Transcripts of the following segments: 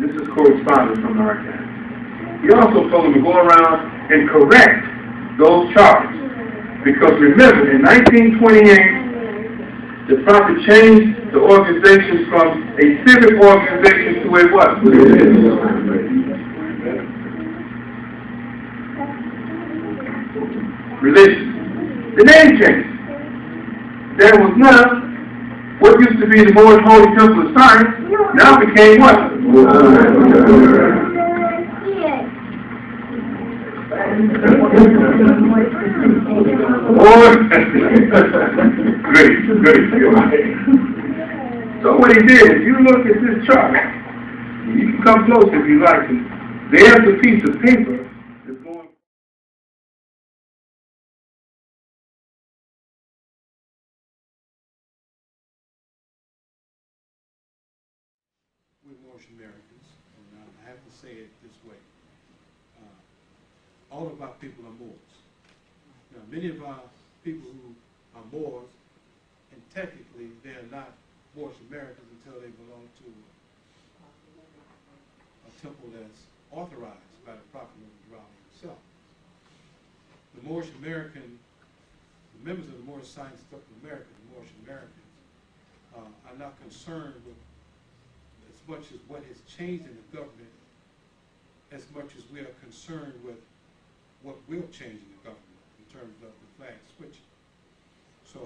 This is correspondence from the archives. He also told him to go around and correct those charges. Because remember, in 1928, the prophet changed the organization from a civic organization to a what? Religion. The name changed. There was now what used to be the Moorish Holy Temple of Science, now became what? Great. So what he did, if you look at this chart, you can come close if you like. There's a piece of paper that's going. We're Moorish Americans, and I have to say it this way. All of our people are Moors. Now, many of our people who are Moors, and technically they are not Moorish Americans until they belong to a temple that's authorized by the Prophet himself. The Moorish American, the members of the Moorish Science Temple of America, the Moorish Americans, are not concerned with as much as what has changed in the government, as much as we are concerned with what will change in the government in terms of the flag switching. So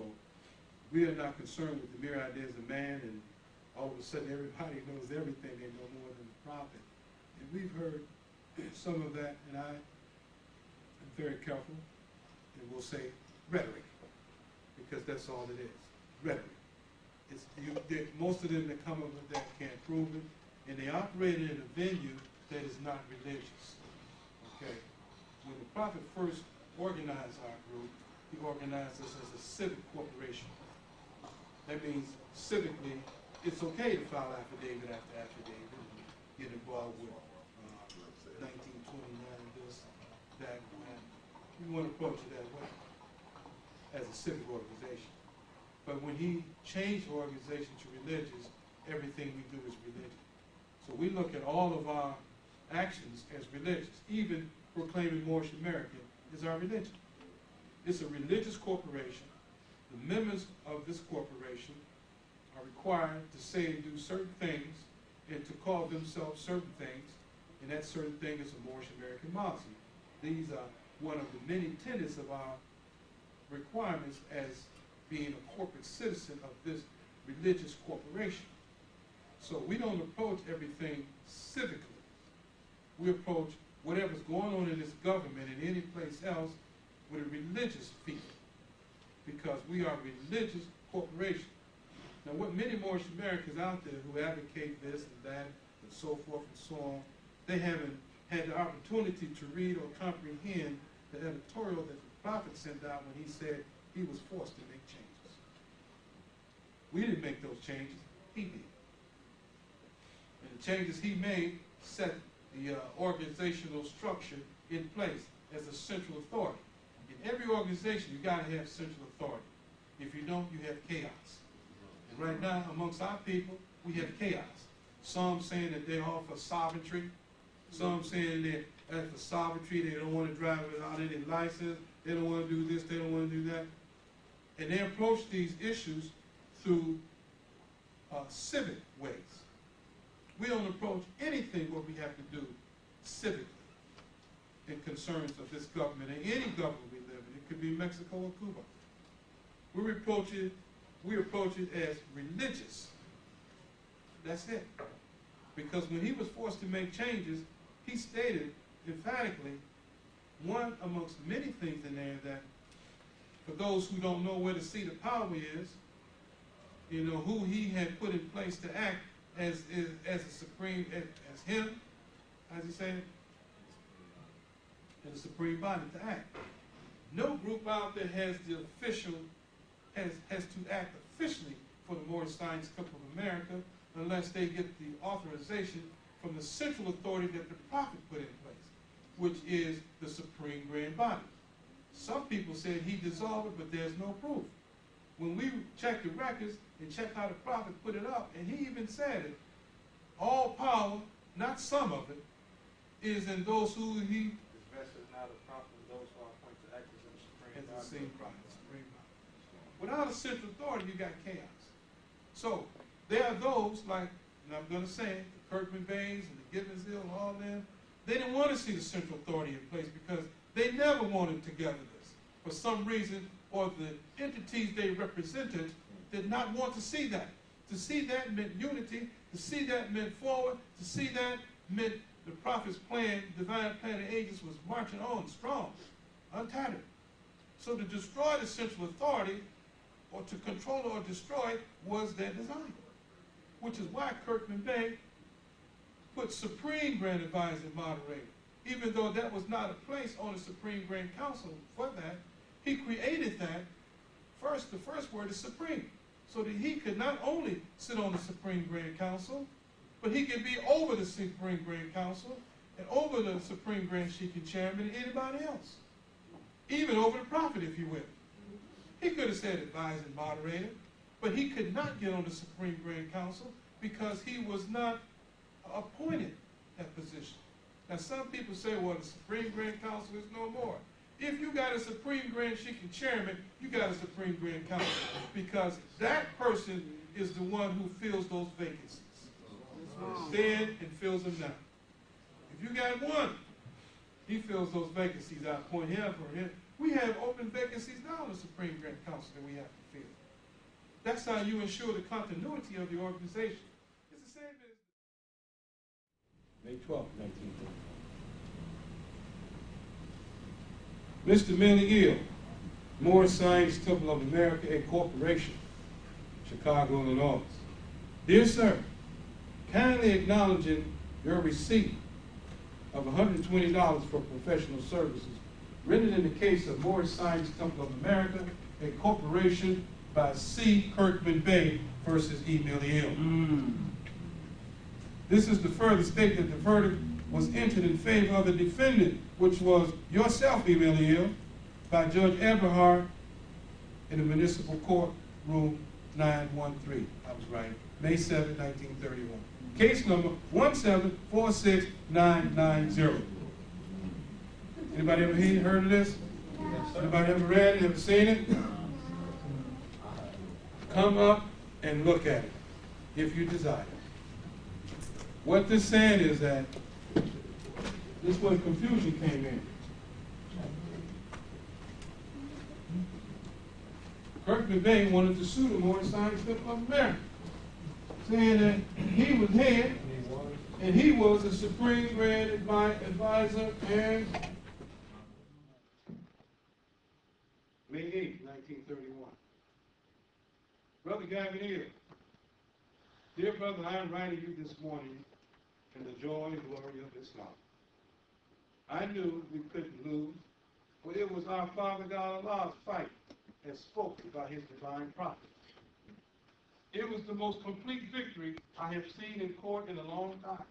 we are not concerned with the mere ideas of man, and all of a sudden everybody knows everything, they know more than the prophet. And we've heard some of that, and I am very careful, and we'll say rhetoric, because that's all it is, rhetoric. Most of them that come up with that can't prove it, and they operate in a venue that is not religious. Okay? When the prophet first organized our group, he organized us as a civic corporation. That means civically, it's okay to file affidavit after affidavit and get involved with 1929, this, that, and that. We want to approach it that way, as a civic organization. But when he changed the organization to religious, everything we do is religious. So we look at all of our actions as religious. Even proclaiming Moorish American is our religion. It's a religious corporation. The members of this corporation are required to say and do certain things and to call themselves certain things, and that certain thing is a Moorish American policy. These are one of the many tenets of our requirements as being a corporate citizen of this religious corporation. So we don't approach everything civically. We approach whatever's going on in this government and any place else with a religious feeling, because we are a religious corporation. Now, what many Moorish Americans out there who advocate this and that and so forth and so on, they haven't had the opportunity to read or comprehend the editorial that the prophet sent out when he said he was forced to make changes. We didn't make those changes, he did. And the changes he made set the organizational structure in place as a central authority. In every organization, you've got to have central authority. If you don't, you have chaos. And right now, amongst our people, we have chaos. Some saying that they're all for sovereignty. Some saying that for sovereignty, they don't want to drive without any license. They don't want to do this, they don't want to do that. And they approach these issues through civic ways. We don't approach anything what we have to do civically in concerns of this government and any government we live in. It could be Mexico or Cuba. We approach it as religious. That's it. Because when he was forced to make changes, he stated emphatically, one amongst many things in there, that for those who don't know where the seat of power is, you know, who he had put in place to act as a supreme, as him, as he said, as a supreme body to act. No group out there has the official, has to act officially for the Moorish Science Temple of America unless they get the authorization from the central authority that the prophet put in place, which is the supreme grand body. Some people said he dissolved it, but there's no proof. When we check the records and check how the prophet put it up, and he even said it, all power not some of it, is in those who he His vested not a prophet of those who are appointed to act as the supreme as the God. same prophet, supreme prophet. Without a central authority, you got chaos. So there are those like, and I'm going to say, the Kirkman Bays and the Gibbons Hill and all them. They didn't want to see the central authority in place because they never wanted togetherness. For some reason, or the entities they represented did not want to see that. To see that meant unity. To see that meant forward. To see that meant the prophet's plan, divine plan of ages was marching on strong, untattered. So to destroy the central authority, or to control or destroy, was their design. Which is why Kirkman Bay put Supreme Grand Advisor and Moderator. Even though that was not a place on the Supreme Grand Council for that, he created that. The first word is supreme. So that he could not only sit on the Supreme Grand Council, but he could be over the Supreme Grand Council and over the Supreme Grand Sheik and Chairman and anybody else. Even over the prophet, if you will. He could have said advisor and moderator, but he could not get on the Supreme Grand Council because he was not appointed that position. Now some people say, well, the Supreme Grand Council is no more. If you got a Supreme Grand Sheik and Chairman, you got a Supreme Grand Council because that person is the one who fills those vacancies. Then and fills them now. If you got one, he fills those vacancies. I appoint him for him. We have open vacancies now in the Supreme Grand Council that we have to fill. That's how you ensure the continuity of the organization. It's the same as May 12, 1930. Mr. Millie Eel, Moorish Science Temple of America, a corporation, Chicago, Illinois. Dear sir, kindly acknowledging your receipt of $120 for professional services rendered in the case of Moorish Science Temple of America, a corporation by C. Kirkman Bay versus E. Millie Eel. This is to further state that the verdict was entered in favor of the defendant, which was yourself, E. Millie Eel, by Judge Eberhard in the Municipal Court, Room 913. I was right. May 7, 1931. Case number 1746990. Anybody ever heard of this? Anybody ever read it? Ever seen it? Come up and look at it, if you desire. What this saying is that this is where confusion came in. Kirkman Bay wanted to sue the Moorish Science Temple of America, saying that he was head and he was a Supreme Grand Advisor and May 8, 1931. Brother Gavin Eel, dear brother, I am writing you this morning in the joy and glory of Islam. I knew we couldn't lose, for it was our Father God Allah's fight as spoken by his divine prophet. It was the most complete victory I have seen in court in a long time.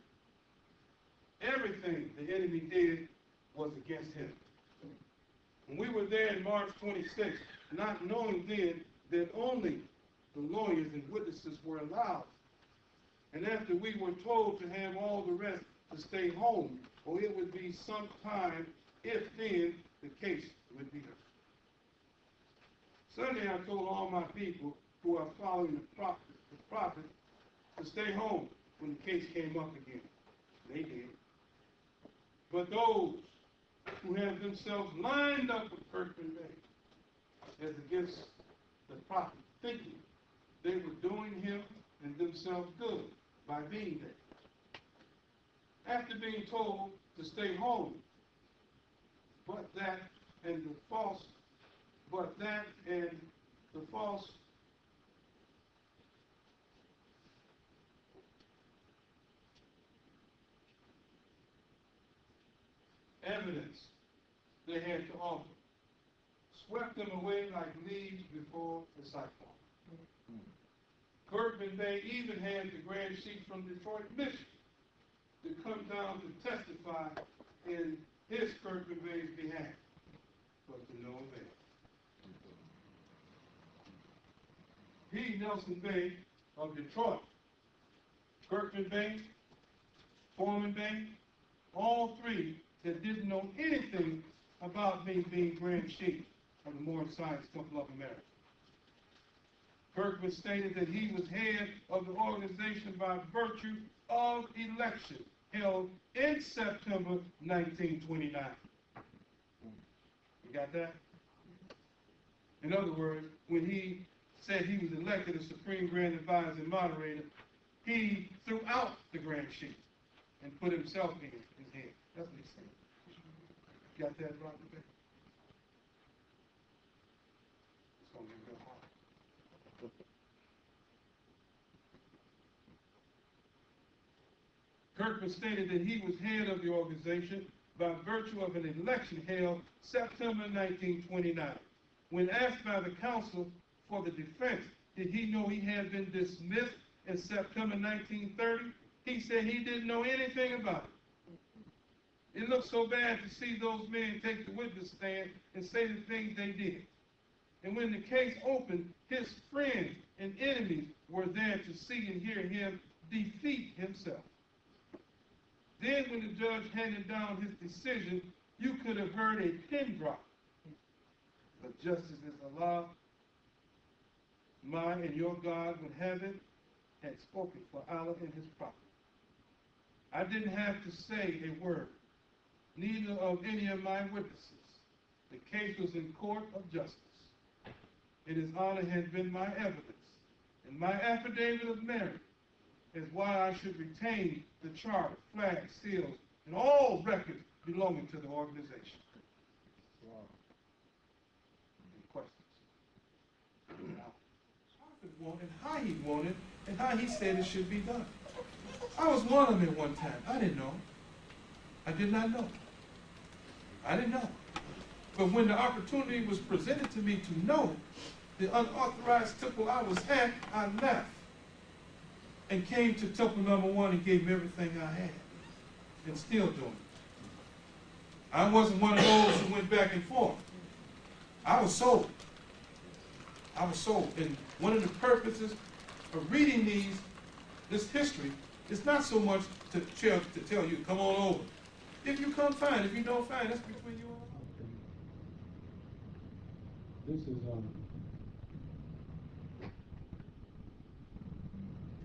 Everything the enemy did was against him. When we were there in March 26, not knowing then that only the lawyers and witnesses were allowed. And after we were told to have all the rest to stay home, or it would be some time, if then, the case would be heard. Sunday I told all my people who are following the prophet to stay home when the case came up again. They did. But those who have themselves lined up with Kirkman Bay as against the prophet, thinking they were doing him and themselves good by being there. After being told to stay home, but that and the false evidence they had to offer swept them away like leaves before the cyclone. Kirkman Bay even had the Grand Sheik from Detroit, Michigan, to come down to testify in his Kirkman Bay's behalf, but to no avail. He, Nelson Bay of Detroit, Kirkman Bay, Foreman Bank, all three that didn't know anything about me being Grand Chief of the Moorish Science Temple of America. Kirkwood stated that he was head of the organization by virtue of election held in September 1929. You got that? In other words, when he said he was elected as Supreme Grand Advisor and Moderator, he threw out the Grand Chief and put himself in his head. That's what he said. Got that right? It's going to be real hard. Kirkwood stated that he was head of the organization by virtue of an election held September 1929. When asked by the counsel for the defense, did he know he had been dismissed in September 1930? He said he didn't know anything about it. It looked so bad to see those men take the witness stand and say the things they did. And when the case opened, his friends and enemies were there to see and hear him defeat himself. Then when the judge handed down his decision, you could have heard a pin drop. But justice is Allah, mine and your God would have it, had spoken for Allah and his prophet. I didn't have to say a word, neither of any of my witnesses. The case was in court of justice. And his honor has been my evidence, and my affidavit of merit is why I should retain the charter, flag, seals, and all records belonging to the organization. Wow. Any questions? Now, Prophet wanted, how he wanted, and how he said it should be done. I was one of them at one time. I didn't know. I did not know. I didn't know. But when the opportunity was presented to me to know the unauthorized temple I was at, I left and came to temple number 1 and gave everything I had, and still doing it. I wasn't one of those who went back and forth. I was sold. I was sold. And one of the purposes of reading this history is not so much to tell you, come on over. If you come, fine. If you don't, fine. That's between you and Allah. This is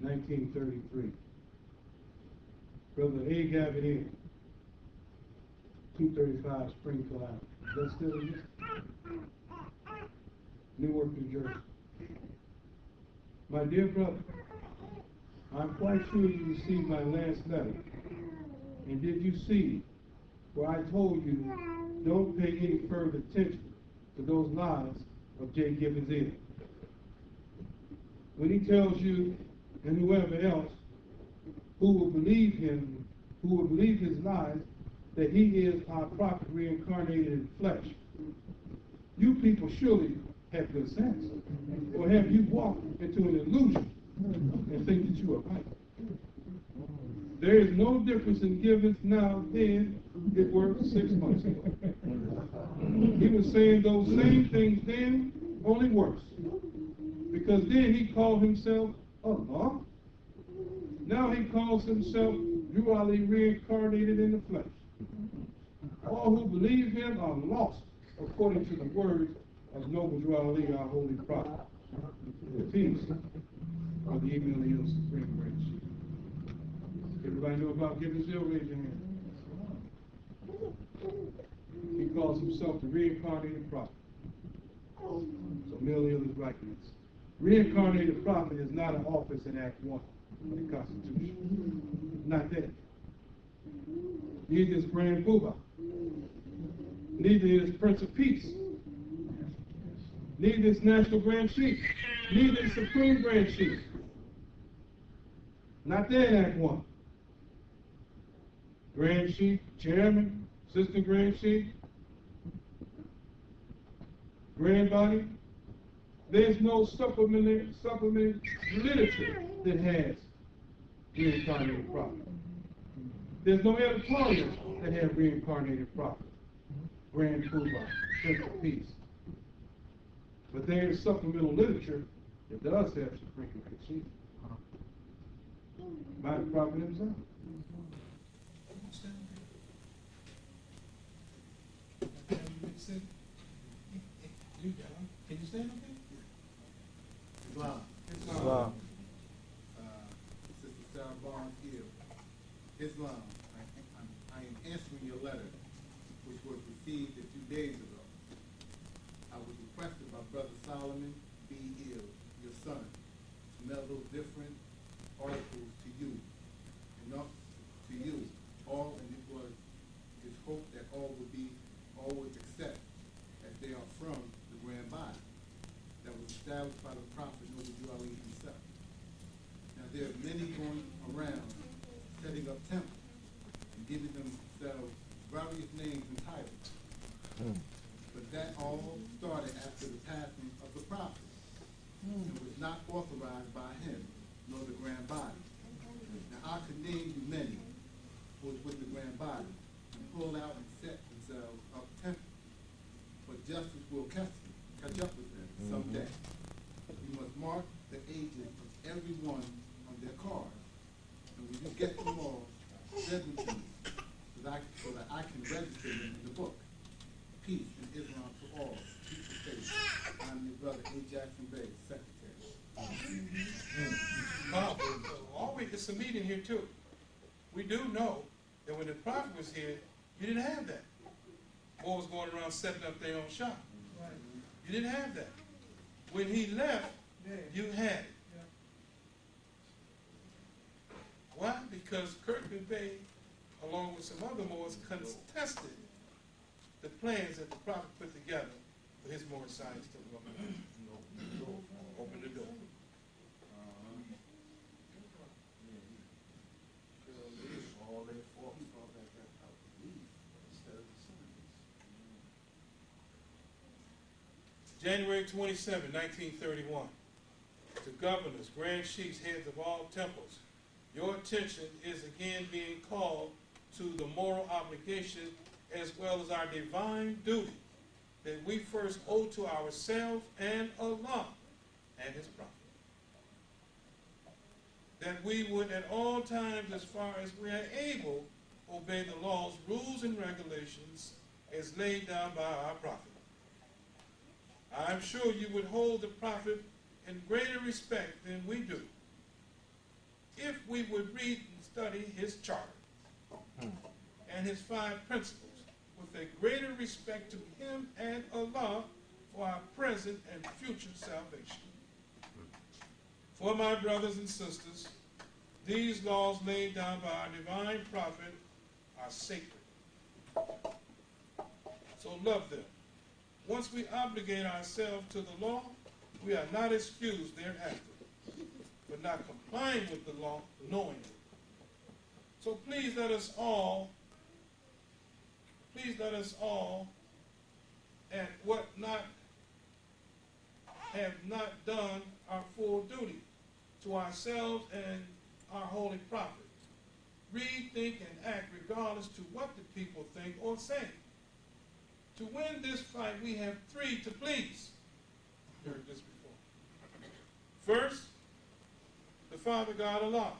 1933. Brother A. Gavin in 235 Springfield Avenue. That's still in here? Newark, New Jersey. My dear brother, I'm quite sure you received my last letter. And did you see where I told you don't pay any further attention to those lies of J. Gibbons Inn? When he tells you and whoever else who will believe him, who will believe his lies, that he is our prophet reincarnated in flesh. You people surely have good sense. Or have you walked into an illusion and think that you are right? There is no difference in Gibbons now than it were 6 months ago. He was saying those same things then, only worse. Because then he called himself Allah. Now he calls himself dually reincarnated in the flesh. All who believe him are lost, according to the words of Noble Ali, our holy prophet. The peace of the Emil Supreme Grand Chief. Everybody know about Gibbons Hill? Raise your hand. He calls himself the reincarnated prophet. So Emil is writing this. Reincarnated prophet is not an office in Act 1 of the Constitution. Not that. Neither is Grand Poobah. Neither is Prince of Peace. Neither is National Grand Chief. Neither is Supreme Grand Chief. Not there in Act 1. Grand Chief, Chairman, Assistant Grand Chief, Grand Body. There's no supplement literature that has reincarnated prophet. There's no editorials that have reincarnated prophet. Grand Poobah, Prince of Peace. But there is supplemental literature that does have Supreme Grand Chief by the prophet himself. said, you down. Can you stand up here? Islam. Islam. Sister Sarah Barnes Hill. Islam. I am answering your letter, which was received a few days ago. I was requested by Brother Solomon B. Hill, your son, to mail those different articles to you, and not to you, all, and it was his hope that all would accept, as they are from the grand body that was established by the prophet Noble Ali himself. Now there are many going around setting up temples and giving themselves various names and titles. But that all started after the passing of the prophet and was not authorized by him nor the grand body. Now I could name you many who was with the grand body and pull out and set themselves up temples. But justice will catch up with them someday. You must mark the ages of everyone on their cards. And when you get them all, send them to me so that I can register them in the book. Peace and Islam to all. Peace and faith. I'm your brother A. Jackson Bay, Secretary. It's a meeting here too. We do know that when the prophet was here, you didn't have that. Boys going around setting up their own shop. You didn't have that. When he left, you had it. Why? Because Kirkman Bay, along with some other Moors, contested the plans that the prophet put together for his Moorish science to open the door. January 27, 1931. To governors, grand chiefs, heads of all temples, your attention is again being called to the moral obligation as well as our divine duty that we first owe to ourselves and Allah and His Prophet. That we would at all times, as far as we are able, obey the laws, rules, and regulations as laid down by our Prophet. I'm sure you would hold the Prophet in greater respect than we do if we would read and study his charter and his 5 principles with a greater respect to him and Allah for our present and future salvation. For my brothers and sisters, these laws laid down by our divine prophet are sacred. So love them. Once we obligate ourselves to the law, we are not excused thereafter for not complying with the law knowingly. So please let us all, and what not have not done our full duty to ourselves and our holy prophet. Read, think, and act regardless to what the people think or say. To win this fight, we have 3 to please. You heard this before. First, the Father God Allah,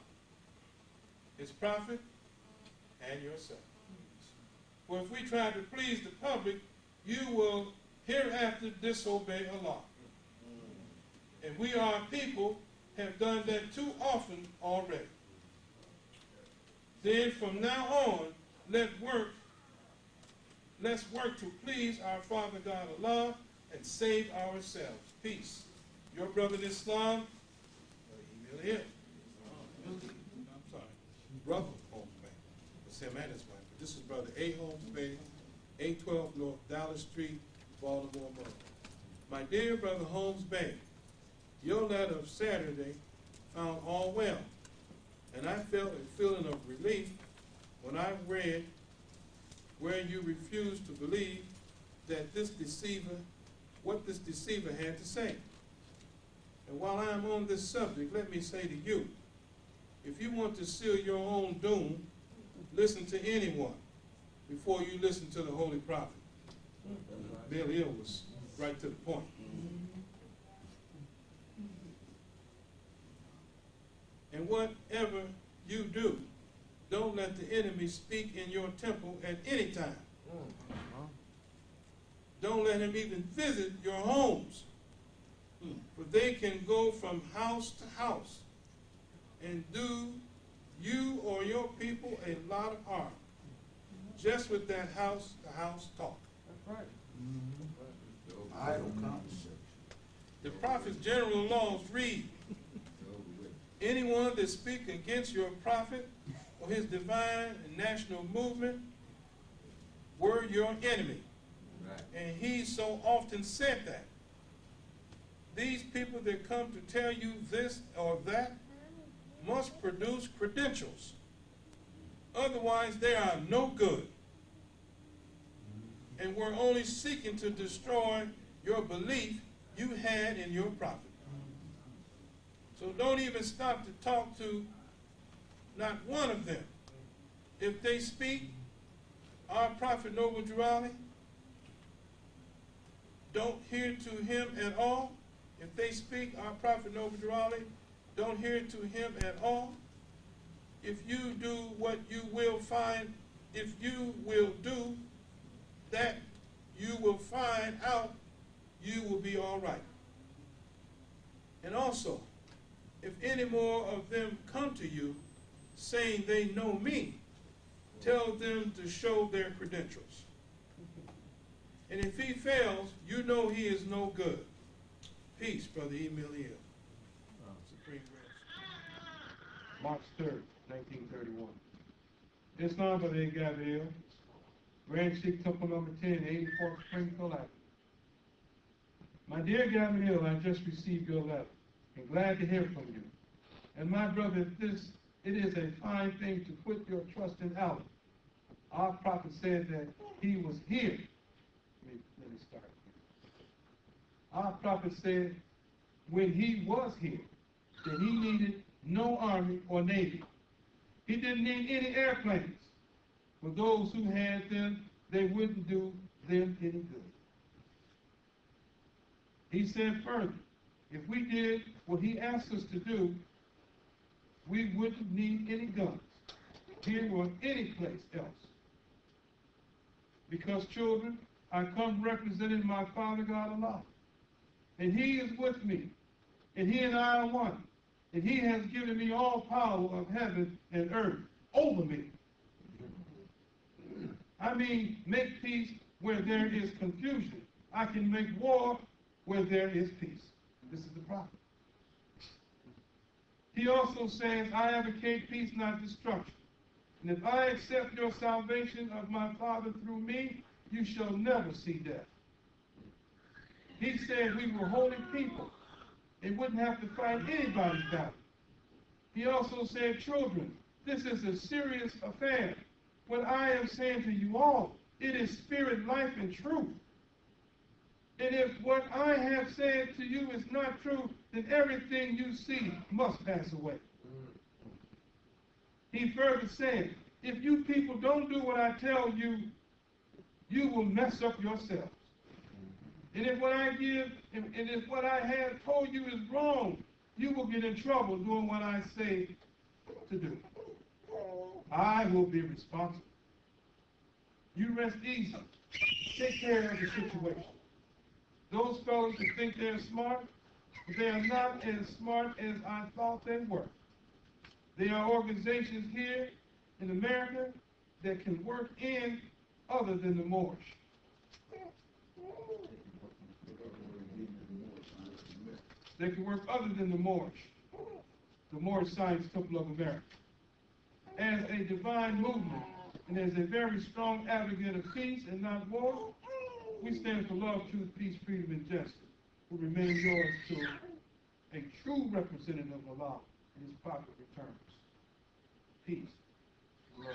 His prophet, and yourself. For if we try to please the public, you will hereafter disobey Allah. And we, our people, have done that too often already. Then from now on, let's work to please our Father God Allah and save ourselves. Peace. Your brother in Islam, Brother Holmes Bay. It's him and his wife. But this is Brother A. Holmes Bay, 812 North Dallas Street, Baltimore, Maryland. My dear Brother Holmes Bay, your letter of Saturday found all well, and I felt a feeling of relief when I read where you refused to believe that what this deceiver had to say. And while I am on this subject, let me say to you, if you want to seal your own doom, listen to anyone before you listen to the Holy Prophet. Bill Hill was right to the point. And whatever you do, don't let the enemy speak in your temple at any time. don't let him even visit your homes. For they can go from house to house and do you or your people a lot of harm, just with that house-to-house talk. That's right. Idle conversation. The prophet's general laws read, anyone that speaks against your prophet or his divine and national movement were your enemy. Right. And he so often said that. These people that come to tell you this or that must produce credentials. Otherwise, they are no good. And we're only seeking to destroy your belief you had in your prophet. So don't even stop to talk to not one of them. If they speak, our prophet Noble Jurali, don't hear to him at all. If they speak, our prophet Noble Jurali, don't hear to him at all. If you do what you will find, if you will do that, you will find out you will be all right. And also, if any more of them come to you saying they know me, tell them to show their credentials. And if he fails, you know he is no good. Peace, Brother Emilio. Supreme Grand. March 3rd, 1931. Islam Brother Gabriel, Grand Sheikh Temple number 10, 84th Springfield Avenue. My dear Gabriel, I just received your letter and glad to hear from you. And my brother, it is a fine thing to put your trust in Allah. Our prophet said that he was here. Let me start here. Our prophet said when he was here that he needed no army or navy. He didn't need any airplanes. For those who had them, they wouldn't do them any good. He said further, if we did what he asked us to do, we wouldn't need any guns here or any place else. Because, children, I come representing my Father God Allah. And he is with me. And he and I are one. And he has given me all power of heaven and earth over me. I mean, make peace where there is confusion. I can make war where there is peace. This is the prophet. He also says, I advocate peace, not destruction. And if I accept your salvation of my Father through me, you shall never see death. He said we were holy people and wouldn't have to fight anybody's battle. He also said, children, this is a serious affair. What I am saying to you all, it is spirit, life, and truth. And if what I have said to you is not true, then everything you see must pass away. He further said, if you people don't do what I tell you, you will mess up yourselves. And if what I give, and if what I have told you is wrong, you will get in trouble doing what I say to do. I will be responsible. You rest easy. Take care of the situation. Those fellows who think they're smart, they are not as smart as I thought they were. There are organizations here in America that can work in other than the Moorish. They can work other than the Moorish Science Temple of America. As a divine movement and as a very strong advocate of peace and not war, we stand for love, truth, peace, freedom, and justice, who remain yours to a true representative of Allah in his prophet returns. Peace. Love,